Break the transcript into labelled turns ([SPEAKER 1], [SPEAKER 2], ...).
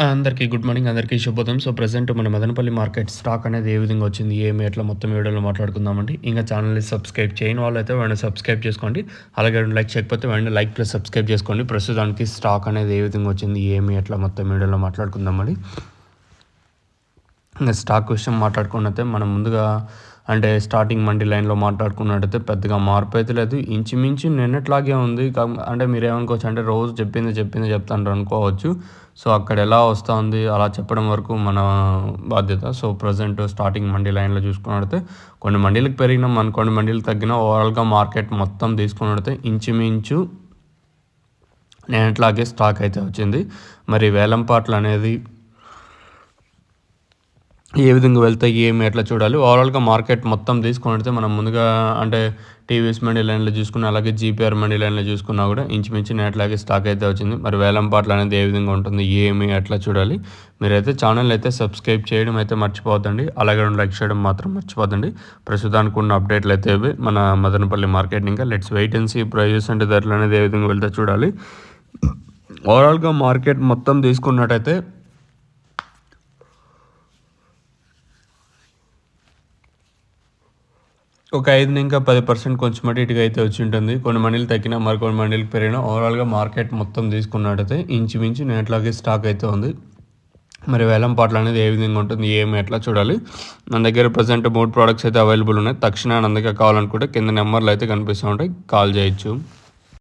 [SPEAKER 1] అందరికీ good morning. అందరికీ శుభోదయం. సో, ప్రెజెంట్ మన మదనపల్లి మార్కెట్ స్టాక్ అనేది ఏ విధంగా వచ్చింది, ఏమి ఎట్లా మొత్తం వీడియోలో మాట్లాడుకుందామండి. ఇంకా ఛానల్‌ని సబ్స్క్రైబ్ చేయని వాళ్ళైతే వెంటనే సబ్స్క్రైబ్ చేసుకోండి. అలాగే లైక్ చేయకపోతే వెంటనే లైక్ ప్లస్ సబ్స్క్రైబ్ చేసుకోండి. ప్రస్తుతానికి స్టాక్ అనేది ఏ విధంగా వచ్చింది, ఏమి ఎట్లా మొత్తం వీడియోలో మాట్లాడుకుందామండి. ఇంకా స్టాక్ విషయం మాట్లాడుకున్నట్లయితే మనం ముందుగా అంటే స్టార్టింగ్ మండి లైన్లో మాట్లాడుకున్నట్టయితే పెద్దగా మార్పు అయితే లేదు. ఇంచుమించు నిన్నట్లాగే ఉంది. అంటే మీరేమనుకోవచ్చు అంటే రోజు చెప్పింది చెప్తాండ్రు అనుకోవచ్చు. సో, అక్కడ ఎలా వస్తూ ఉంది అలా చెప్పడం వరకు మన బాధ్యత. సో, ప్రజెంట్ స్టార్టింగ్ మండి లైన్లో చూసుకున్నట్టయితే కొన్ని మండీలకు పెరిగినా కొన్ని మండీలకు తగ్గినా ఓవరాల్గా మార్కెట్ మొత్తం తీసుకున్నట్టయితే ఇంచుమించు నిన్నట్లాగే స్టాక్ అయితే వచ్చింది. మరి వేలంపాట్లు అనేది ఏ విధంగా వెళ్తాయి, ఏమి ఎట్లా చూడాలి. ఓవరాల్గా మార్కెట్ మొత్తం తీసుకున్నట్టయితే మనం ముందుగా అంటే టీవీఎస్ మండీ లైన్లో చూసుకున్న, అలాగే జీపీఆర్ మండీ లైన్లో చూసుకున్నా కూడా ఇంచుమించు అట్లాగే స్టాక్ అయితే వచ్చింది. మరి వేలంపాట్లు అనేది ఏ విధంగా ఉంటుంది, ఏమి ఎట్లా చూడాలి. మీరైతే ఛానల్ అయితే సబ్స్క్రైబ్ చేయడం అయితే మర్చిపోద్దండి. అలాగే లైక్ చేయడం మాత్రం మర్చిపోద్దండి. ప్రస్తుతానికి ఉన్న అప్డేట్లు అయితే మన మదనపల్లి మార్కెట్ ఇంకా let's wait and see prices అంటే ధరలు అనేది ఏ విధంగా వెళ్తే చూడాలి. ఓవరాల్గా మార్కెట్ మొత్తం తీసుకున్నట్టయితే ఒక 5-10% కొంచెం అటు ఇటుగా అయితే వచ్చి ఉంటుంది. కొన్ని మండీలు తగ్గినా మరికొన్ని మండీలు పెరిగినా ఓవరాల్గా మార్కెట్ మొత్తం తీసుకున్నట్టయితే ఇంచుమించు నేట్లాగే స్టాక్ అయితే ఉంది. మరి వేలంపాట్లు అనేది ఏ విధంగా ఉంటుంది, ఏమి ఎట్లా చూడాలి. మన దగ్గర ప్రజెంట్ 3 ప్రోడక్ట్స్ అయితే అవైలబుల్ ఉన్నాయి. తక్షణ అందుకే కావాలనుకుంటే కింద నెంబర్లు అయితే కనిపిస్తూ ఉంటాయి, కాల్ చేయొచ్చు.